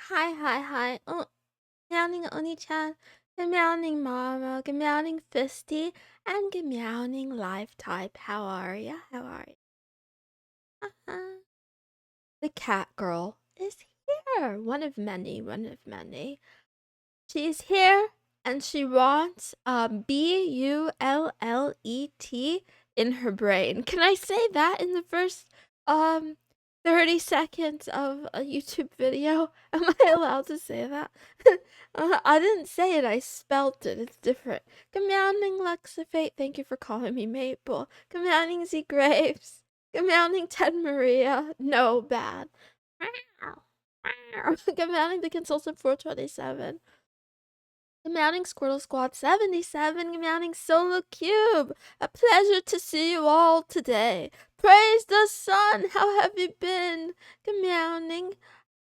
Hi, hi, hi. Oh, good morning, Oni-chan. Good morning, Mama. Good morning, Fisty. And good morning, Live Type. How are ya? How are ya? The cat girl is here. One of many, one of many. She's here and she wants BULLET in her brain. Can I say that in the first um 30 seconds of a YouTube video? Am I allowed to say that? I didn't say it, I spelt it. It's different. Good morning, Lexafate. Thank you for calling me Maple. Good morning, Z Graves. Good morning, Ted Maria. No, bad. Good morning, the consultant 427. Good morning, Squirtle Squad 77. Good morning, Solo Cube. A pleasure to see you all today. Praise the sun. How have you been? Good morning.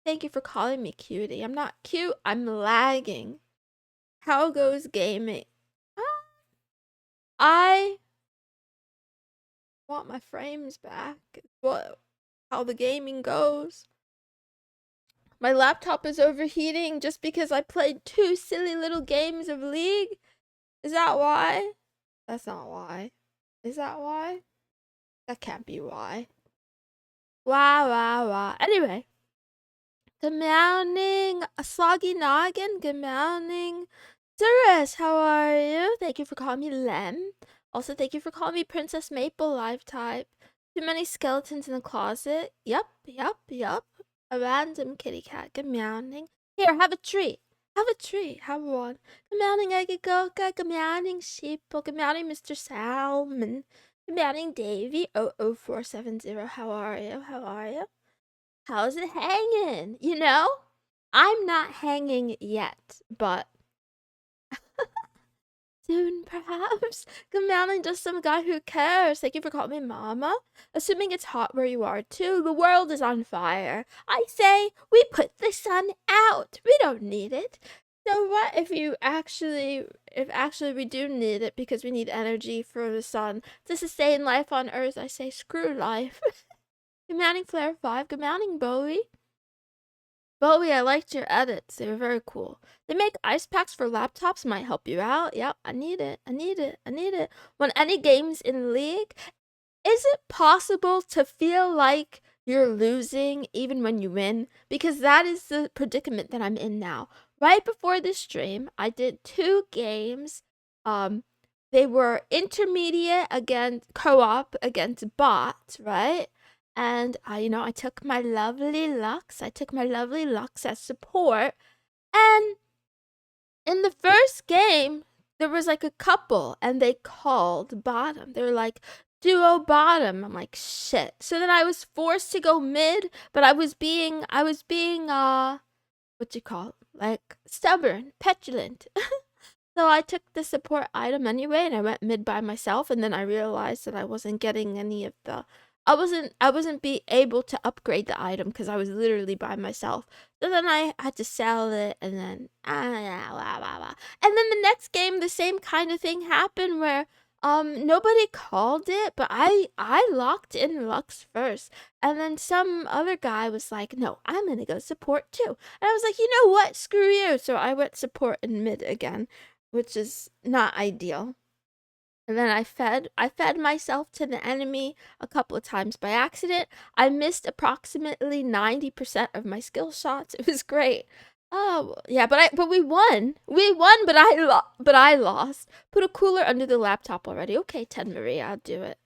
Thank you for calling me cutie. I'm not cute. I'm lagging. How goes gaming? I want my frames back. How the gaming goes. My laptop is overheating just because I played 2 silly little games of League. Is that why? That's not why. Is that why? That can't be why. Wow. Anyway. Good morning, Sloggy Noggin. Good morning. Doris, how are you? Thank you for calling me Lem. Also, thank you for calling me Princess Maple Live Type. Too many skeletons in the closet. Yup. A random kitty cat. Good morning. Here, have a treat. Have a treat. Have one. Good morning, Eggy Goka. Good morning, Sheeple. Good morning, Mr. Salmon. Good morning, Davey. 00470. How are you? How are you? How's it hanging? You know? I'm not hanging yet, but soon, perhaps. Good morning, just some guy who cares. Thank you for calling me Mama. Assuming it's hot where you are, too. The world is on fire. I say we put the sun out. We don't need it. So what if actually we do need it because we need energy for the sun to sustain life on Earth? I say screw life. Good morning, Flare 5. Good morning, Bowie. Bowie, I liked your edits. They were very cool. They make ice packs for laptops. Might help you out. Yep, I need it. When any games in League, is it possible to feel like you're losing even when you win? Because that is the predicament that I'm in now. Right before this stream, I did 2 games. They were intermediate against co-op against bots, right? And I took my lovely Lux. As support. And in the first game, there was like a couple and they called bottom. They were like, duo bottom. I'm like, shit. So then I was forced to go mid, but I was being what you call, like, stubborn, petulant. So I took the support item anyway and I went mid by myself, and then I realized that I wasn't getting any of the I wasn't be able to upgrade the item because I was literally by myself. So then I had to sell it, and then and then the next game the same kind of thing happened where nobody called it, but I locked in Lux first, and then some other guy was like, no, I'm gonna go support too, and I was like, you know what, screw you. So I went support in mid again, which is not ideal. And then I fed myself to the enemy a couple of times by accident. I missed approximately 90% of my skill shots. It was great. Oh, yeah, but we won. We won, but I lost. Put a cooler under the laptop already. Okay, Ted Maria, I'll do it.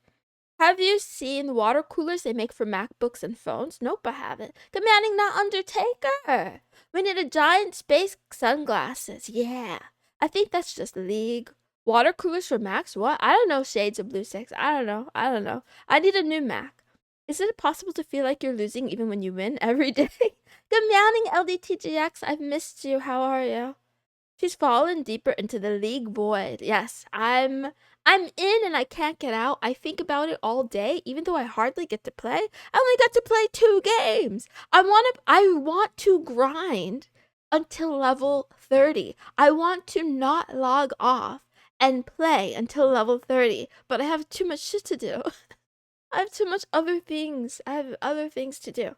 Have you seen the water coolers they make for MacBooks and phones? Nope, I haven't. Commanding not Undertaker. We need a giant space sunglasses. Yeah. I think that's just League. Water coolers for Macs? What? I don't know, Shades of Blue 6. I don't know. I need a new Mac. Is it possible to feel like you're losing even when you win every day? Good morning, LDTGX. I've missed you. How are you? She's fallen deeper into the League void. Yes, I'm in and I can't get out. I think about it all day, even though I hardly get to play. I only got to play 2 games. I want to grind until level 30. I want to not log off and play until level 30, but I have too much shit to do. I have too much other things. I have other things to do.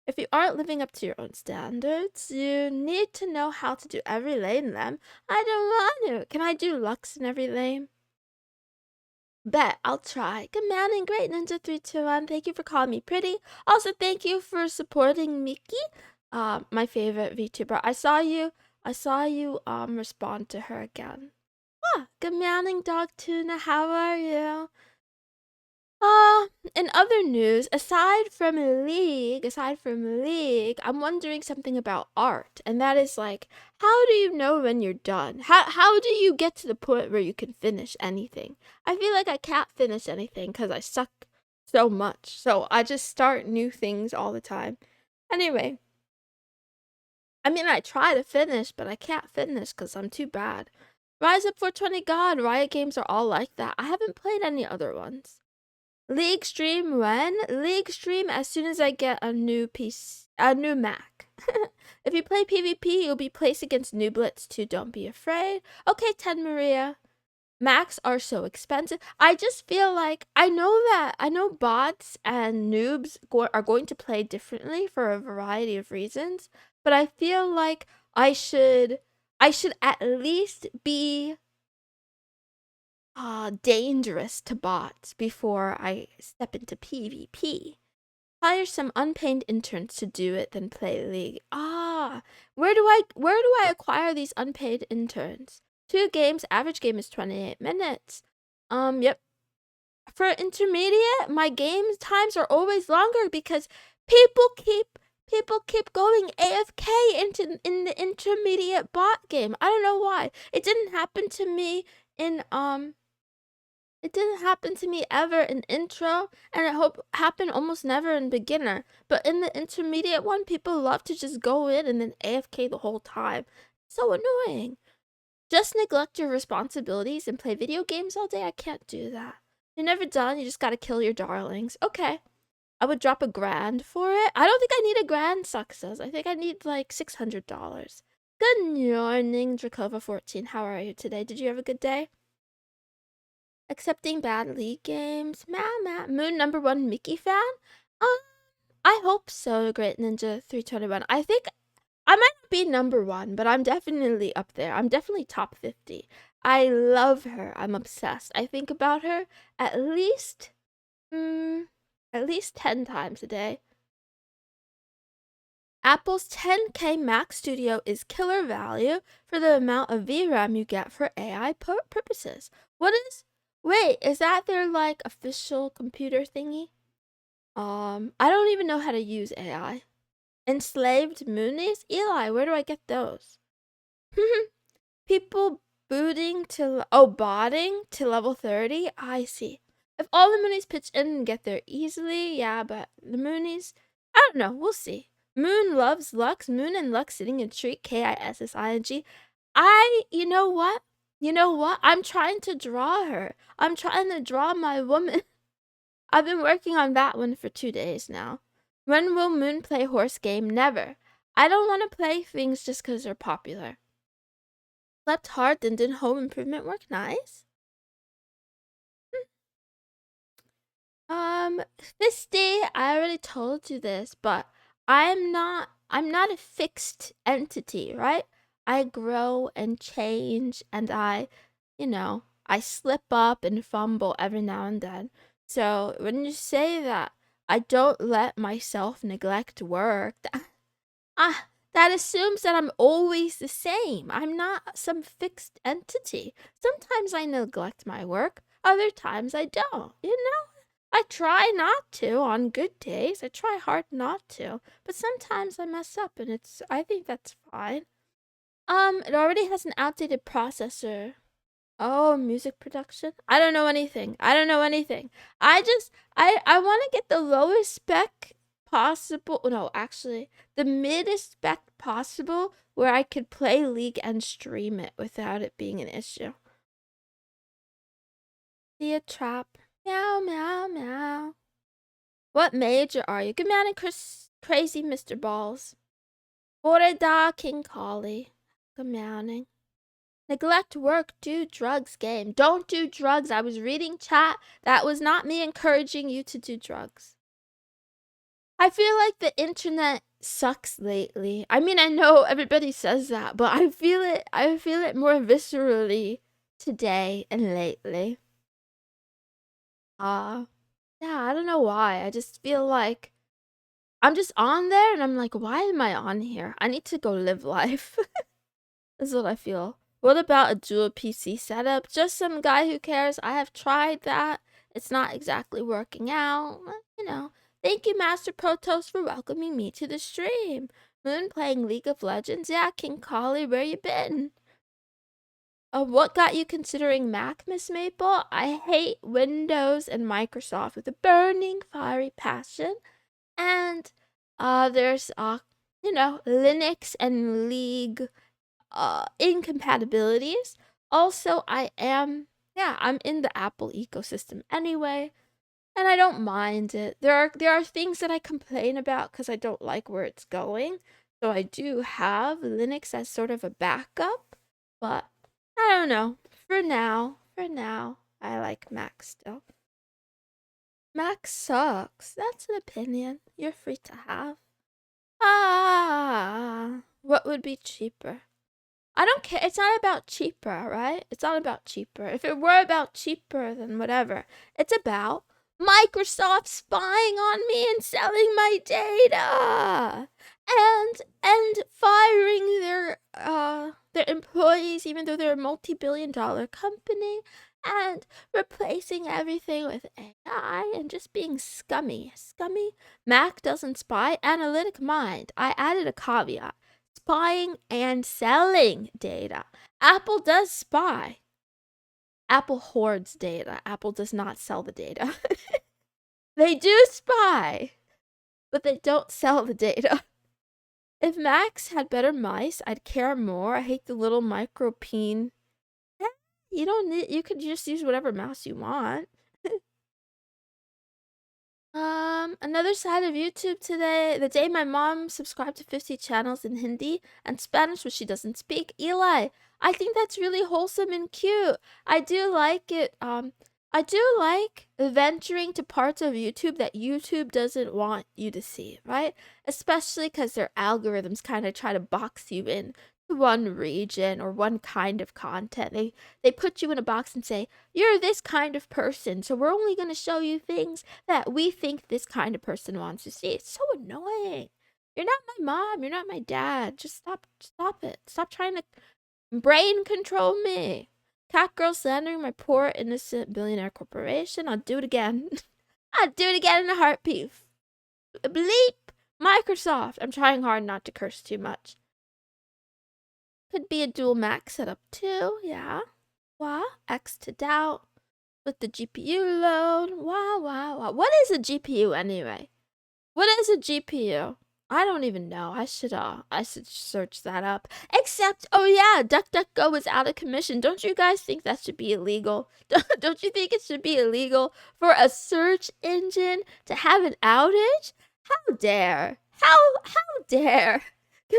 If you aren't living up to your own standards, you need to know how to do every lane in them. I don't want to. Can I do Lux in every lane? Bet, I'll try. Good morning, Great Ninja 321. Thank you for calling me pretty. Also, thank you for supporting Mickey, my favorite VTuber. I saw you respond to her again. Good morning, Dog Tuna. How are you? In other news, aside from League, I'm wondering something about art, and that is like, how do you know when you're done? How do you get to the point where you can finish anything? I feel like I can't finish anything because I suck so much, so I just start new things all the time. Anyway, I mean, I try to finish, but I can't finish because I'm too bad. Rise Up 420 God, Riot games are all like that. I haven't played any other ones. League stream when? League stream as soon as I get a new Mac. If you play PvP, you'll be placed against nooblets too. Don't be afraid. Okay, 10 Maria. Macs are so expensive. I just feel like I know bots and noobs are going to play differently for a variety of reasons, but I feel like I should at least be dangerous to bots before I step into PvP. Hire some unpaid interns to do it, then play League. Where do I acquire these unpaid interns? 2 games, average game is 28 minutes. Yep. For intermediate, my game times are always longer because people keep going AFK in the intermediate bot game. I don't know why. It didn't happen to me in it didn't happen to me ever in intro, and it happened almost never in beginner. But in the intermediate one, people love to just go in and then AFK the whole time. So annoying. Just neglect your responsibilities and play video games all day? I can't do that. You're never done, you just gotta kill your darlings. Okay. I would drop $1,000 for it. I don't think I need $1,000 success. I think I need like $600. Good morning, Drakova14. How are you today? Did you have a good day? Accepting bad league games. Moon #1 Mickey fan? I hope so, Great Ninja 321. I think I might not be #1, but I'm definitely up there. I'm definitely top 50. I love her. I'm obsessed. I think about her at least 10 times a day. Apple's 10K Mac Studio is killer value for the amount of VRAM you get for AI purposes. Wait, is that their like official computer thingy? I don't even know how to use AI. Enslaved Moonies? Eli, where do I get those? People botting to level 30? I see. If all the Moonies pitch in and get there easily, yeah, but the Moonies, I don't know, we'll see. Moon loves Lux, Moon and Lux sitting in treat, KISSING. You know what? I'm trying to draw her. I'm trying to draw my woman. I've been working on that one for 2 days now. When will Moon play horse game? Never. I don't want to play things just because they're popular. Slept hard, then did home improvement work. Nice. Fisty, I already told you this, but I'm not a fixed entity, right? I grow and change, and I slip up and fumble every now and then. So when you say that I don't let myself neglect work, that assumes that I'm always the same. I'm not some fixed entity. Sometimes I neglect my work, other times I don't, I try not to on good days. I try hard not to, but sometimes I mess up and I think that's fine. It already has an outdated processor. Oh, music production? I don't know anything. I want to get the lowest spec possible. No, actually, the midest spec possible where I could play League and stream it without it being an issue. See a trap. Meow, meow, meow. What major are you? Good morning, Crazy Mr. Balls. Boreda King Collie. Good morning. Neglect work, do drugs game. Don't do drugs. I was reading chat. That was not me encouraging you to do drugs. I feel like the internet sucks lately. I mean, I know everybody says that, but I feel it more viscerally today and lately. Yeah, I don't know why. I just feel like I'm just on there and I'm like, why am I on here? I need to go live life. That's what I feel. What about a dual PC setup? Just some guy who cares. I have tried that. It's not exactly working out. You know. Thank you, Master Protos, for welcoming me to the stream. Moon playing League of Legends. Yeah, King Collie, where you been? What got you considering Mac, Miss Maple? I hate Windows and Microsoft with a burning, fiery passion. And there's Linux and League incompatibilities. Also, I'm in the Apple ecosystem anyway, and I don't mind it. There are things that I complain about because I don't like where it's going. So I do have Linux as sort of a backup, but I don't know. For now, I like Mac still. Mac sucks. That's an opinion you're free to have. What would be cheaper? I don't care. It's not about cheaper, right? It's not about cheaper. If it were about cheaper, then whatever. It's about Microsoft spying on me and selling my data and firing their employees even though they're a multi-billion-dollar company and replacing everything with AI and just being scummy. Scummy. Mac doesn't spy. Analytic mind. I added a caveat. Spying and selling data. Apple does spy. Apple hoards data. Apple does not sell the data. They do spy, but they don't sell the data. If Macs had better mice, I'd care more. I hate the little micro peen. You could just use whatever mouse you want. Another side of YouTube today. The day my mom subscribed to 50 channels in Hindi and Spanish, which she doesn't speak. Eli, I think that's really wholesome and cute. I do like it. I do like venturing to parts of YouTube that YouTube doesn't want you to see, right? Especially because their algorithms kind of try to box you in to one region or one kind of content. They put you in a box and say, you're this kind of person, so we're only going to show you things that we think this kind of person wants to see. It's so annoying. You're not my mom. You're not my dad. Just stop it. Stop trying to brain control me. Cat girl slandering my poor innocent billionaire corporation. I'll do it again. I'll do it again in a heartbeat. Bleep. Microsoft. I'm trying hard not to curse too much. Could be a dual Mac setup too. Yeah. Wow. X to doubt. With the GPU load. Wow. What is a GPU anyway? What is a GPU? I don't even know. I should search that up. Except, oh yeah, DuckDuckGo is out of commission. Don't you guys think that should be illegal? Don't you think it should be illegal for a search engine to have an outage? How dare? How dare?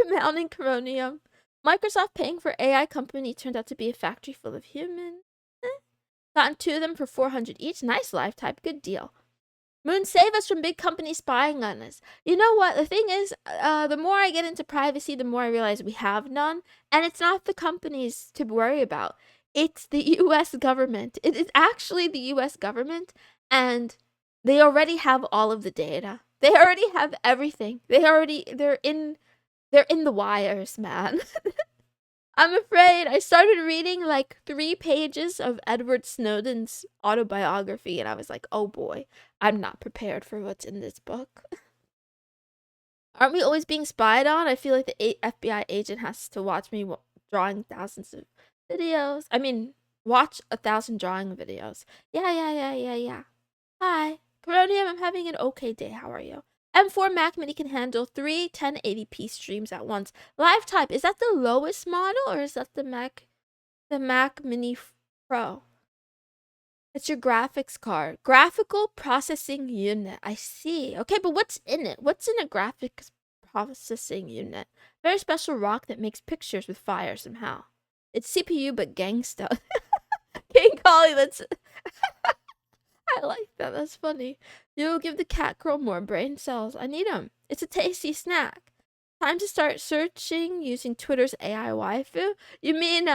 Mounting Coronium. Microsoft paying for AI company turned out to be a factory full of humans. Gotten 2 of them for 400 each. Nice lifetime. Good deal. Moon, save us from big companies spying on us. You know what? The thing is, the more I get into privacy, the more I realize we have none. And it's not the companies to worry about. It's the U.S. government. It is actually the U.S. government. And they already have all of the data. They already have everything. They're in the wires, man. I'm afraid. I started reading like 3 pages of Edward Snowden's autobiography, and I was like, oh boy, I'm not prepared for what's in this book. Aren't we always being spied on? I feel like the FBI agent has to watch me drawing thousands of videos. I mean, watch 1,000 drawing videos. Yeah. Hi. Coronium, I'm having an okay day. How are you? M4 Mac Mini can handle 3 1080p streams at once. Live type, is that the lowest model or is that the Mac Mini Pro? It's your graphics card. Graphical processing unit. I see. Okay, but what's in it? What's in a graphics processing unit? Very special rock that makes pictures with fire somehow. It's CPU but gangsta. King Collie, let's I like that. That's funny. You'll give the cat girl more brain cells. I need them. It's a tasty snack. Time to start searching using Twitter's AI waifu. You mean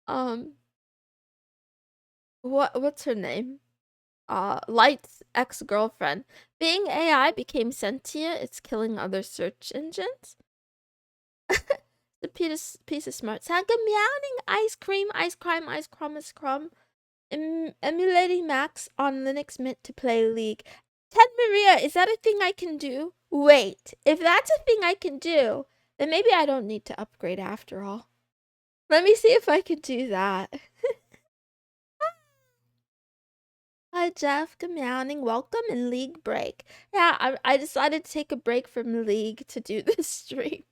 um what's her name? Light's ex-girlfriend. Being AI became sentient. It's killing other search engines. The piece of smart Santa meowing ice cream, ice crime, ice crumb, ice crumb. Emulating Max on Linux Mint to play League. Ted Maria, is that a thing I can do? Wait, if that's a thing I can do, then maybe I don't need to upgrade after all. Let me see if I can do that. Hi Jeff, good morning, welcome in League break. Yeah, I decided to take a break from League to do this stream.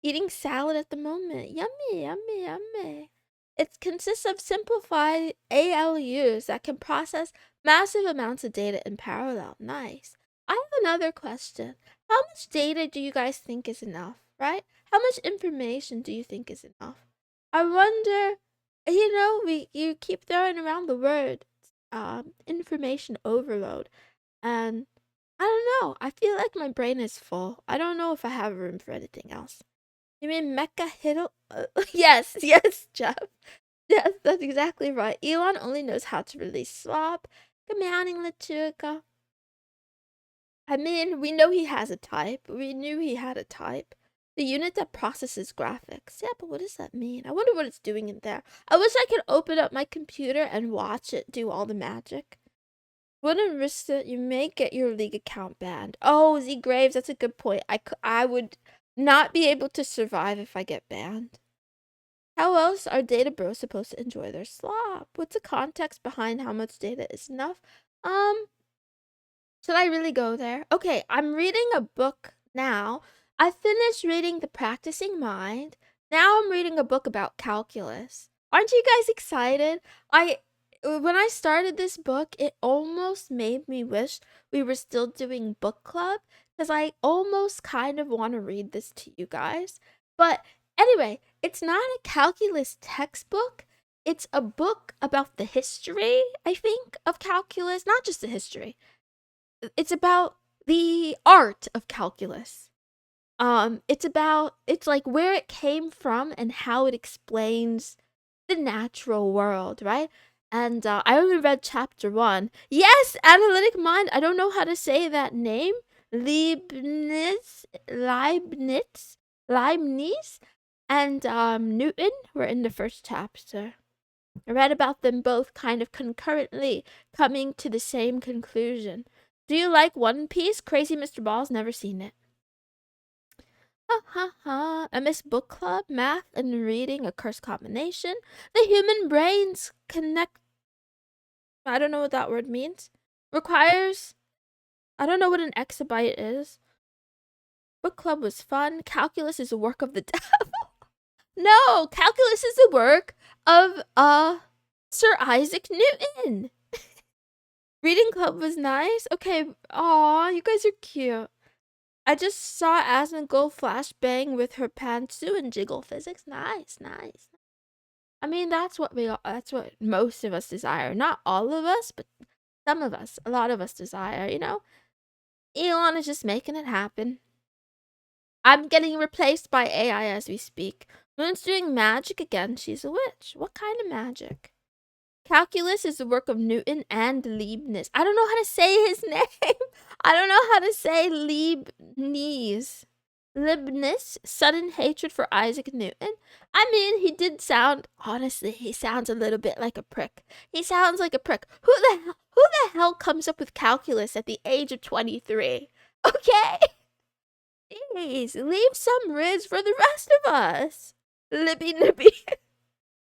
Eating salad at the moment. Yummy, yummy, yummy. It consists of simplified ALUs that can process massive amounts of data in parallel. Nice. I have another question. How much data do you guys think is enough, right? How much information do you think is enough? I wonder, you keep throwing around the word information overload, and I don't know. I feel like my brain is full. I don't know if I have room for anything else. You mean Mecha Hiddle? Yes, yes, Jeff. Yes, that's exactly right. Elon only knows how to release slop. Good morning, Latuka. I mean, we know he has a type. We knew he had a type. The unit that processes graphics. Yeah, but what does that mean? I wonder what it's doing in there. I wish I could open up my computer and watch it do all the magic. Wouldn't risk it. You may get your League account banned. Oh, Z Graves, that's a good point. I would not be able to survive if I get banned. How else are data bros supposed to enjoy their slop? What's the context behind how much data is enough? Should I really go there? Okay, I'm reading a book now. I finished reading The Practicing Mind. Now I'm reading a book about calculus. Aren't you guys excited? When I started this book, it almost made me wish we were still doing book club because I almost kind of want to read this to you guys. But anyway, it's not a calculus textbook. It's a book about the history, I think, of calculus, not just the history. It's about the art of calculus. It's like where it came from and how it explains the natural world, right? And I only read chapter 1. Yes, analytic mind. I don't know how to say that name. Leibniz, and Newton were in the first chapter. I read about them both kind of concurrently, coming to the same conclusion. Do you like One Piece? Crazy Mr. Ball's never seen it. Ha ha ha. I miss book club, math, and reading, a cursed combination. The human brains connect. I don't know what that word means. Requires. I don't know what an exabyte is. Book club was fun. Calculus is a work of the devil. No, calculus is a work of Sir Isaac Newton. Reading club was nice. Okay, aw, you guys are cute. I just saw Asmongold flashbang with her pantsu and jiggle physics. Nice, nice. I mean, that's what most of us desire. Not all of us, but some of us, a lot of us desire, you know? Elon is just making it happen. I'm getting replaced by AI as we speak. Moon's doing magic again. She's a witch. What kind of magic? Calculus is the work of Newton and Leibniz. I don't know how to say his name. I don't know how to say Leibniz. Leibniz, sudden hatred for Isaac Newton. I mean, he did sound, honestly, he sounds a little bit like a prick. He sounds like a prick. Who the hell comes up with calculus at the age of 23? Okay? Please, leave some riz for the rest of us. Libby.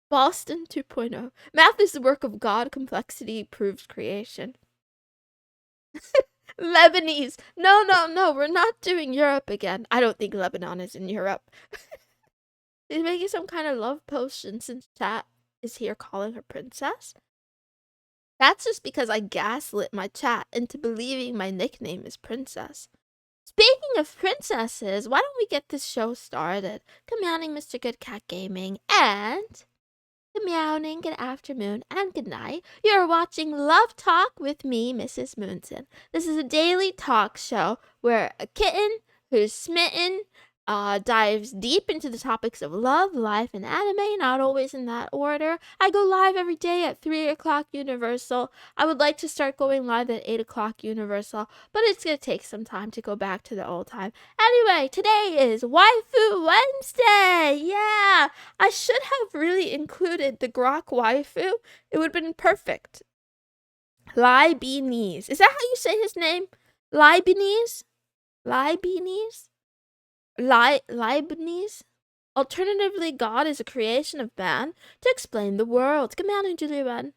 Boston 2.0. Math is the work of God. Complexity proves creation. Lebanese. No. We're not doing Europe again. I don't think Lebanon is in Europe. She's making some kind of love potion since chat is here calling her princess. That's just because I gaslit my chat into believing my nickname is Princess. Speaking of princesses, why don't we get this show started? Commanding Mr. Good Cat Gaming and good meowing, good afternoon, and good night. You're watching Love Talk with me, Mrs. Moonson. This is a daily talk show where a kitten who's smitten dives deep into the topics of love, life, and anime, not always in that order. I go live every day at 3 o'clock Universal. I would like to start going live at 8 o'clock Universal, but it's going to take some time to go back to the old time. Anyway, today is Waifu Wednesday! Yeah! I should have really included the Grok waifu. It would have been perfect. Leibniz. Is that how you say his name? Leibniz? Leibniz? Leibniz? Alternatively, God is a creation of man to explain the world. Come on, Julian.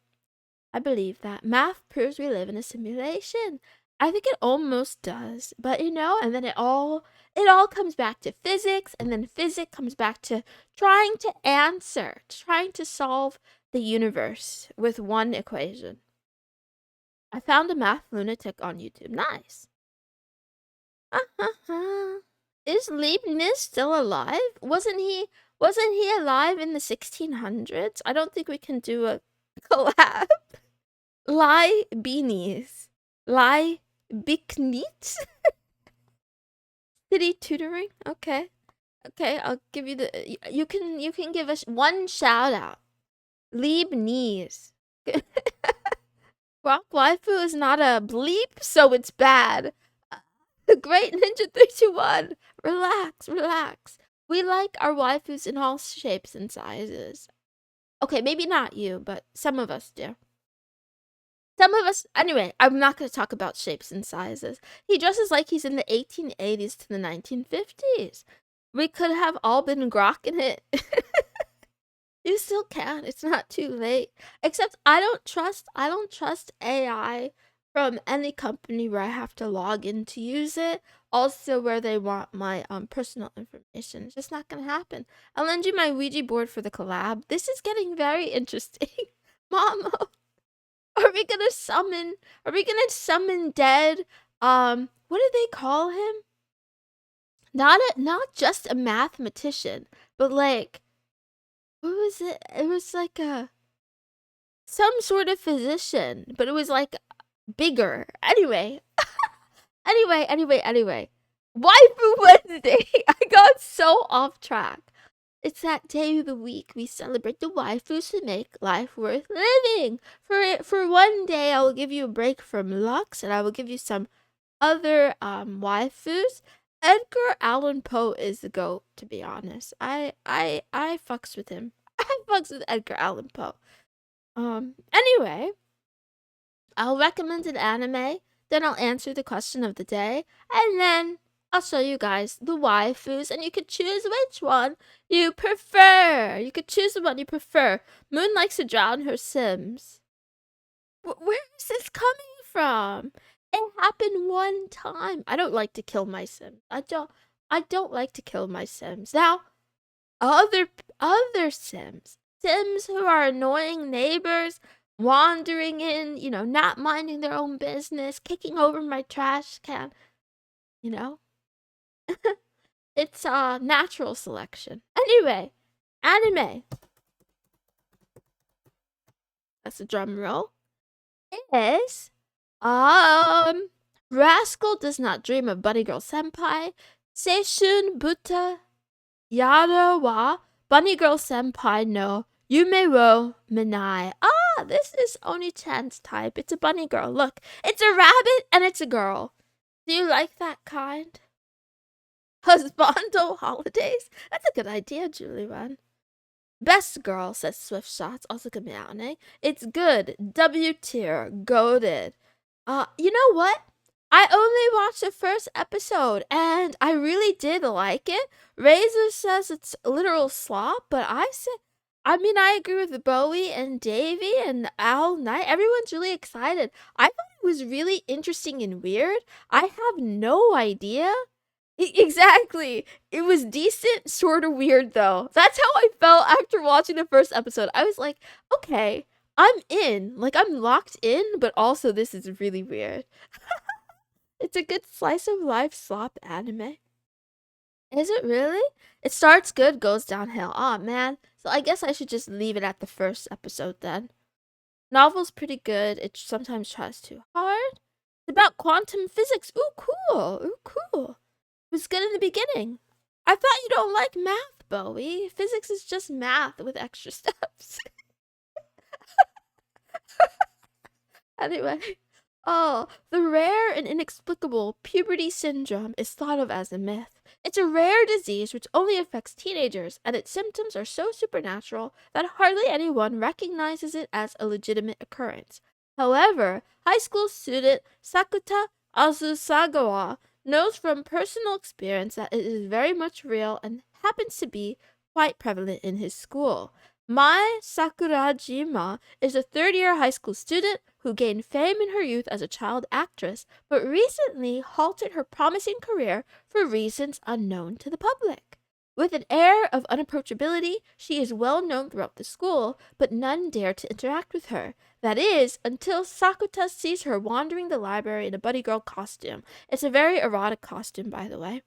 I believe that. Math proves we live in a simulation. I think it almost does. But and then it all comes back to physics, and then physics comes back to trying to solve the universe with one equation. I found a math lunatic on YouTube. Nice. Is Leibniz still alive? Wasn't he alive in the 1600s? I don't think we can do a collab. Leibniz. Leibniz? City tutoring? Okay, I'll give you the. You can give us one shout out. Leibniz. Rock waifu is not a bleep, so it's bad. The Great Ninja 321. Relax. We like our waifus in all shapes and sizes. Okay, maybe not you, but some of us do. Anyway, I'm not going to talk about shapes and sizes. He dresses like he's in the 1880s to the 1950s. We could have all been grokking it. You still can. It's not too late. Except I don't trust AI from any company where I have to log in to use it. Also where they want my personal information. It's just not going to happen. I'll lend you my Ouija board for the collab. This is getting very interesting. Mama. Are we gonna summon dead? What do they call him? Not just a mathematician, but like, what was it? It was like some sort of physician, but it was like bigger. Anyway. Waifu Wednesday. I got so off track. It's that day of the week we celebrate the waifus who make life worth living. For one day, I will give you a break from Lux, and I will give you some other waifus. Edgar Allan Poe is the GOAT, to be honest. I fucks with him. I fucks with Edgar Allan Poe. Anyway, I'll recommend an anime, then I'll answer the question of the day, and then I'll show you guys the waifus, and you could choose which one you prefer. You could choose the one you prefer. Moon likes to drown her Sims. Where is this coming from? It happened one time. I don't like to kill my Sims. I don't like to kill my Sims. Now, other Sims who are annoying neighbors, wandering in, not minding their own business, kicking over my trash can, It's natural selection. Anyway, anime. That's a drum roll. Is Rascal does not dream of Bunny Girl Senpai. Seishun Buta Yara wa Bunny Girl Senpai no Yume wo Minai. This is Oni-chan's type. It's a bunny girl. Look, it's a rabbit and it's a girl. Do you like that kind? Husbando holidays? That's a good idea, Julie. Best girl, says Swift Shots. Also could be anime. It's good. W tier. Goated. You know what? I only watched the first episode and I really did like it. Razor says it's literal slop, but I agree with Bowie and Davey and Al Knight. Everyone's really excited. I thought it was really interesting and weird. I have no idea. Exactly. It was decent, sort of weird though. That's how I felt after watching the first episode. I was like, okay, I'm in. Like, I'm locked in, but also this is really weird. It's a good slice of life slop anime. Is it really? It starts good, goes downhill. Aw, man. So I guess I should just leave it at the first episode then. Novel's pretty good. It sometimes tries too hard. It's about quantum physics. Ooh, cool. Ooh, cool. It was good in the beginning. I thought you don't like math, Bowie. Physics is just math with extra steps. Anyway. Oh, the rare and inexplicable puberty syndrome is thought of as a myth. It's a rare disease which only affects teenagers, and its symptoms are so supernatural that hardly anyone recognizes it as a legitimate occurrence. However, high school student Sakuta Azusagawa knows from personal experience that it is very much real and happens to be quite prevalent in his school. Mai Sakurajima is a third-year high school student who gained fame in her youth as a child actress, but recently halted her promising career for reasons unknown to the public. With an air of unapproachability, she is well known throughout the school, but none dare to interact with her. That is, until Sakuta sees her wandering the library in a buddy girl costume. It's a very erotic costume, by the way.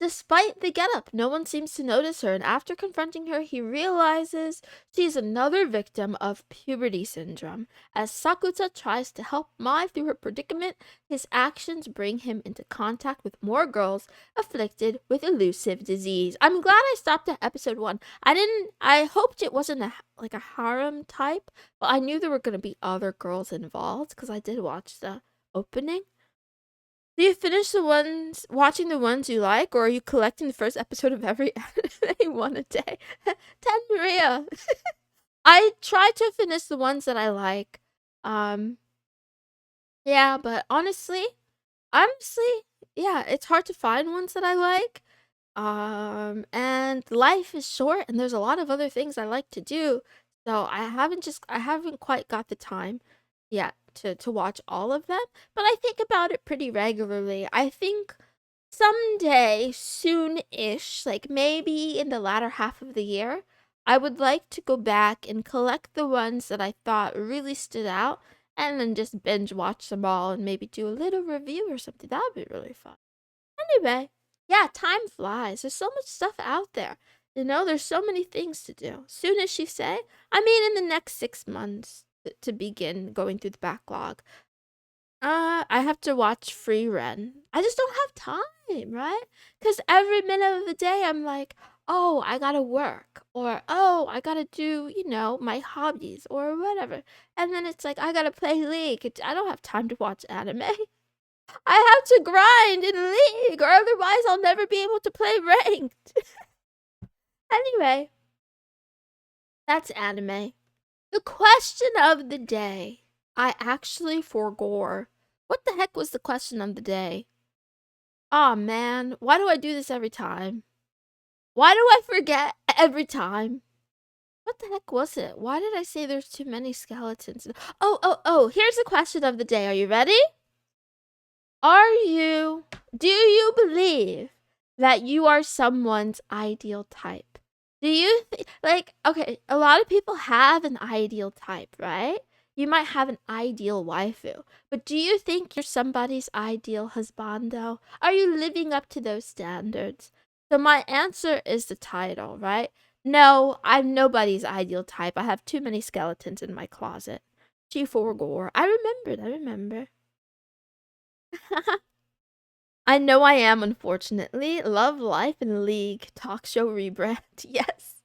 Despite the getup, no one seems to notice her, and after confronting her, he realizes she's another victim of puberty syndrome. As Sakuta tries to help Mai through her predicament, his actions bring him into contact with more girls afflicted with elusive disease. I'm glad I stopped at episode 1. I hoped it wasn't like a harem type, but I knew there were going to be other girls involved because I did watch the opening. Do you finish watching the ones you like, or are you collecting the first episode of every anime one a day? 10 Maria. I try to finish the ones that I like. Yeah, but honestly, yeah, it's hard to find ones that I like. And life is short, and there's a lot of other things I like to do. So I haven't quite got the time yet to watch all of them, but I think about it pretty regularly. I think someday, soon-ish, like maybe in the latter half of the year, I would like to go back and collect the ones that I thought really stood out and then just binge watch them all and maybe do a little review or something. That would be really fun. Anyway, yeah, time flies. There's so much stuff out there. There's so many things to do. Soon as you say, I mean, in the next 6 months to begin going through the backlog. I have to watch Free Ren. I just don't have time, right? Because every minute of the day, I'm like, oh, I gotta work, or oh, I gotta do, my hobbies, or whatever. And then it's like, I gotta play League. I don't have time to watch anime. I have to grind in League, or otherwise I'll never be able to play ranked. Anyway, that's anime. The question of the day. I actually forgot. What the heck was the question of the day? Aw, man. Why do I do this every time? Why do I forget every time? What the heck was it? Why did I say there's too many skeletons? Oh. Here's the question of the day. Are you ready? Do you believe that you are someone's ideal type? Do you okay, a lot of people have an ideal type, right? You might have an ideal waifu, but do you think you're somebody's ideal husbando? Are you living up to those standards? So my answer is the title, right? No, I'm nobody's ideal type. I have too many skeletons in my closet. G4 I remember. I know I am, unfortunately. Love, Life, and League talk show rebrand. Yes.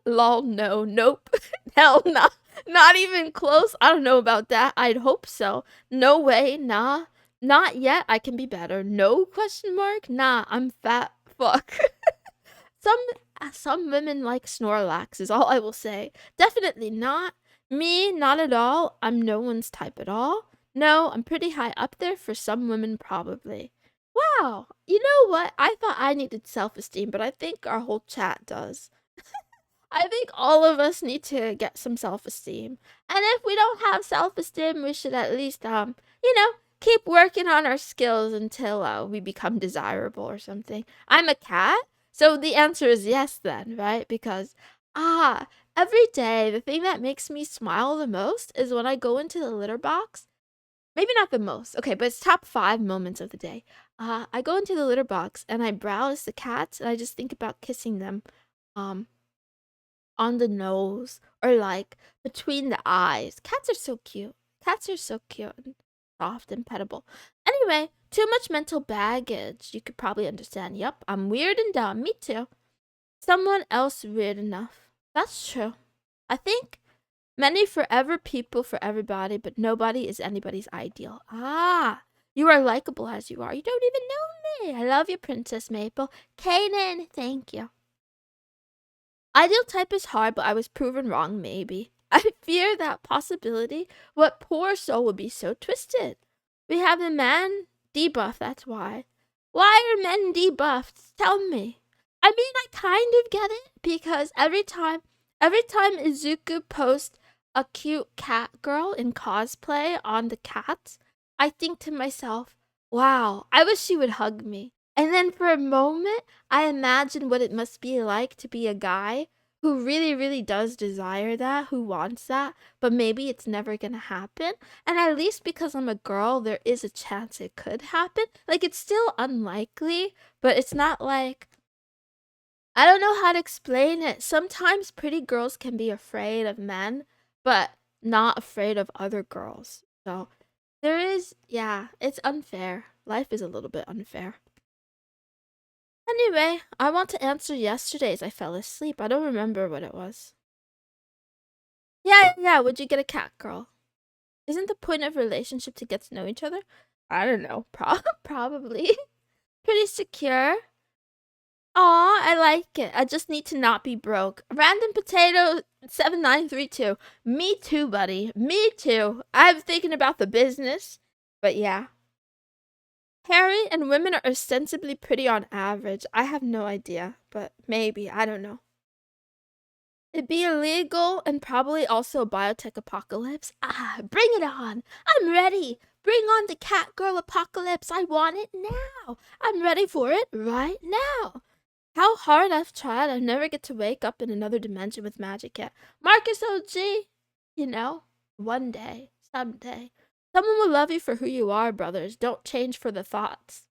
Lol, no. Nope. Hell, nah. Not even close. I don't know about that. I'd hope so. No way. Nah. Not yet. I can be better. No question mark? Nah, I'm fat. Fuck. Some women like Snorlax is all I will say. Definitely not. Me, not at all. I'm no one's type at all. No, I'm pretty high up there for some women, probably. Wow, you know what? I thought I needed self-esteem, but I think our whole chat does. I think all of us need to get some self-esteem. And if we don't have self-esteem, we should at least, keep working on our skills until we become desirable or something. I'm a cat, so the answer is yes then, right? Because, every day, the thing that makes me smile the most is when I go into the litter box maybe not the most. Okay, but it's top 5 moments of the day. I go into the litter box and I browse the cats and I just think about kissing them um on the nose or like between the eyes. Cats are so cute. Cats are so cute and soft and petable. Anyway, too much mental baggage. You could probably understand. Yup, I'm weird and dumb. Me too. Someone else weird enough. That's true. I think many forever people for everybody, but nobody is anybody's ideal. Ah, you are likable as you are. You don't even know me. I love you, Princess Maple. Kanan, thank you. Ideal type is hard, but I was proven wrong, maybe. I fear that possibility. What poor soul would be so twisted? We have a man debuff, that's why. Why are men debuffed? Tell me. I mean, I kind of get it, because every time Izuku posts a cute cat girl in cosplay on the cats, I think to myself, wow, I wish she would hug me. And then for a moment, I imagine what it must be like to be a guy who really, really does desire that, who wants that, but maybe it's never gonna happen. And at least because I'm a girl, there is a chance it could happen. Like, it's still unlikely, but it's not like, I don't know how to explain it. Sometimes pretty girls can be afraid of men, but not afraid of other girls. So there is, yeah, it's unfair. Life is a little bit unfair. Anyway, I want to answer yesterday's. I fell asleep. I don't remember what it was. Yeah, would you get a cat girl? Isn't the point of relationship to get to know each other? I don't know. Probably. Pretty secure. Aw, I like it. I just need to not be broke. Random Potato 7932. Me too, buddy. Me too. I'm thinking about the business. But yeah. Harry and women are ostensibly pretty on average. I have no idea, but maybe. I don't know. It'd be illegal and probably also a biotech apocalypse. Ah, bring it on. I'm ready. Bring on the cat girl apocalypse. I want it now. I'm ready for it right now. How hard I've tried. I never get to wake up in another dimension with magic yet. Marcus OG, you know, one day, someday. Someone will love you for who you are, brothers. Don't change for the thoughts.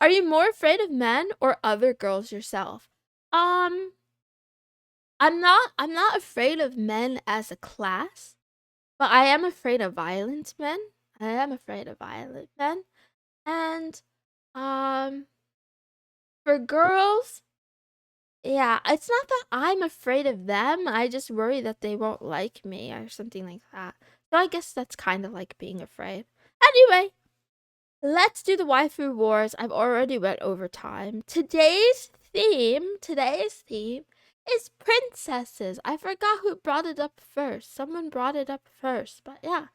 Are you more afraid of men or other girls yourself? I'm not afraid of men as a class, but I am afraid of violent men. I am afraid of violent men. And for girls, yeah, it's not that I'm afraid of them. I just worry that they won't like me or something like that. So I guess that's kind of like being afraid. Anyway, let's do the waifu wars. I've already went over time. Today's theme is princesses. I forgot who brought it up first. Someone brought it up first. But yeah,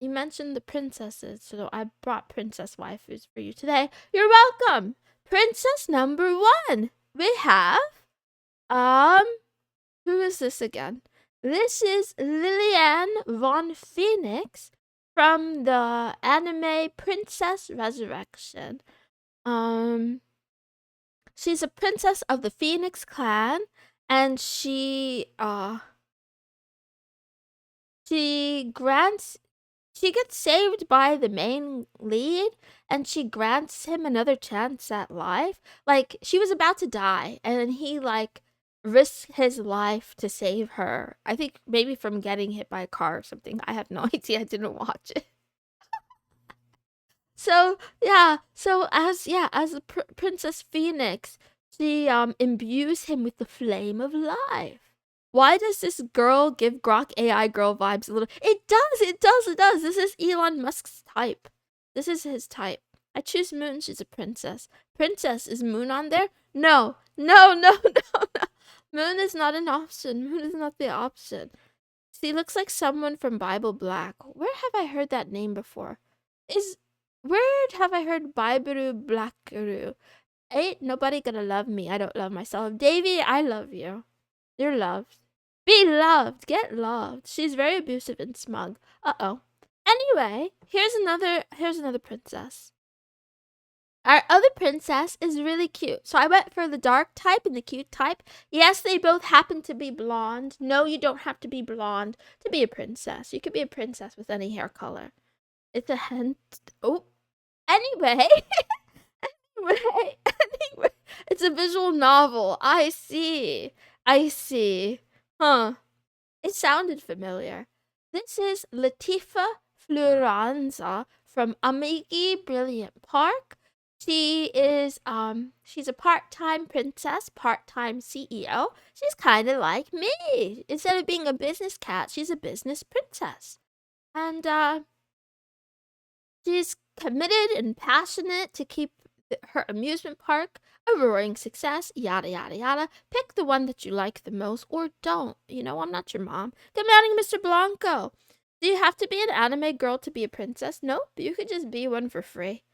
you mentioned the princesses. So I brought princess waifus for you today. You're welcome. Princess number 1. We have who is this again? This is Liliane von Phoenix from the anime Princess Resurrection. She's a princess of the Phoenix clan, and she gets saved by the main lead, and she grants him another chance at life. Like, she was about to die, and he like risked his life to save her. I think maybe from getting hit by a car or something. I have no idea. I didn't watch it. So yeah, as the Princess Phoenix, she imbues him with the flame of life. Why does this girl give Grok AI girl vibes a little? It does. This is Elon Musk's type. This is his type. I choose Moon. She's a princess. Princess, is Moon on there? No. Moon is not an option. Moon is not the option. She looks like someone from Bible Black. Where have I heard that name before? Where have I heard Bible Blackaroo? Ain't nobody gonna love me. I don't love myself. Davy, I love you. You're loved. Be loved. Get loved. She's very abusive and smug. Uh-oh. Anyway, here's another princess. Our other princess is really cute. So I went for the dark type and the cute type. Yes, they both happen to be blonde. No, you don't have to be blonde to be a princess. You could be a princess with any hair color. It's a hint. Oh, anyway. Anyway. It's a visual novel. I see. I see. Huh. It sounded familiar. This is Latifa Floranza from Amigi Brilliant Park. She's a part-time princess, part-time CEO. She's kind of like me. Instead of being a business cat, she's a business princess. And she's committed and passionate to keep her amusement park a roaring success, yada yada yada. Pick the one that you like the most or don't. You know, I'm not your mom. Good morning, Mr. Blanco. Do you have to be an anime girl to be a princess? Nope, you could just be one for free.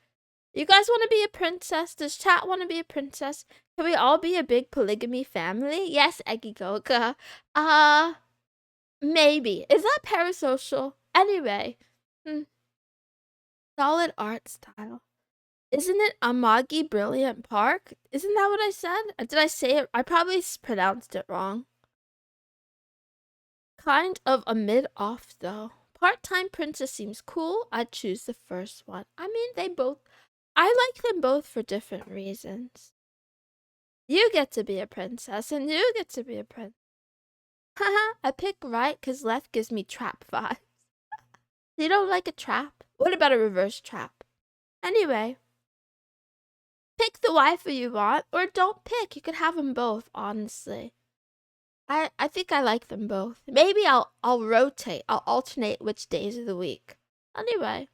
You guys want to be a princess? Does chat want to be a princess? Can we all be a big polygamy family? Yes, Eggy Goga. Maybe. Is that parasocial? Anyway. Solid art style. Isn't it Amagi Brilliant Park? Isn't that what I said? Did I say it? I probably pronounced it wrong. Kind of a mid-off, though. Part-time princess seems cool. I'd choose the first one. I mean, I like them both for different reasons. You get to be a princess, and you get to be a prince. Haha, I pick right because left gives me trap vibes. You don't like a trap? What about a reverse trap? Anyway. Pick the waifu you want, or don't pick. You could have them both, honestly. I think I like them both. Maybe I'll rotate. I'll alternate which days of the week. Anyway.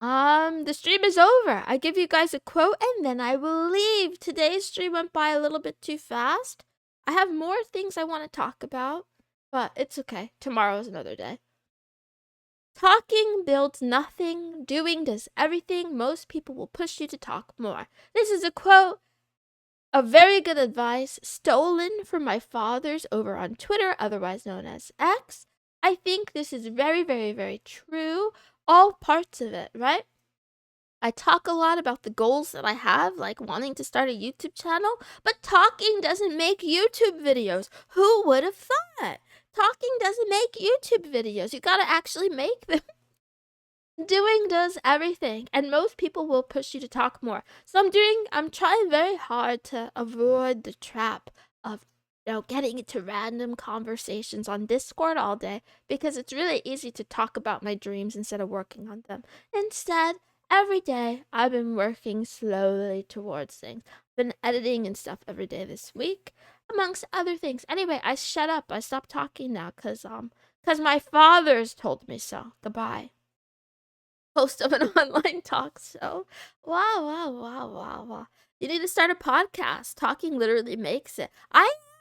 The stream is over. I give you guys a quote and then I will leave. Today's stream went by a little bit too fast. I have more things I want to talk about, but it's okay. Tomorrow's another day. Talking builds nothing. Doing does everything. Most people will push you to talk more. This is a quote of very good advice stolen from my father's over on Twitter, otherwise known as X. I think this is very, very, very true. All parts of it, right? I talk a lot about the goals that I have, like wanting to start a YouTube channel, but talking doesn't make YouTube videos. Who would have thought? Talking doesn't make YouTube videos. You gotta actually make them. Doing does everything, and most people will push you to talk more. So I'm trying very hard to avoid the trap of getting into random conversations on Discord all day, because it's really easy to talk about my dreams instead of working on them. Instead, every day I've been working slowly towards things. Been editing and stuff every day this week, amongst other things. Anyway, I shut up. I stopped talking now cuz my father's told me so. Goodbye. Host of an online talk show. Wow, wow, wow, wow, wow. You need to start a podcast. Talking literally makes it.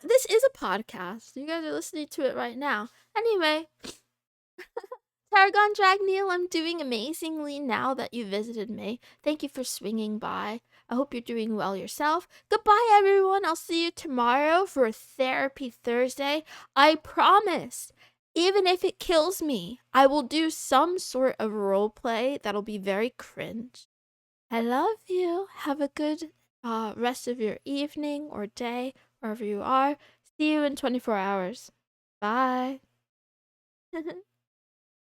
This is a podcast. You guys are listening to it right now. Anyway, Tarragon Dragneil, I'm doing amazingly now that you visited me. Thank you for swinging by. I hope you're doing well yourself. Goodbye, everyone. I'll see you tomorrow for Therapy Thursday. I promise. Even if it kills me, I will do some sort of role play that'll be very cringe. I love you. Have a good rest of your evening or day, wherever you are. See you in 24 hours. Bye.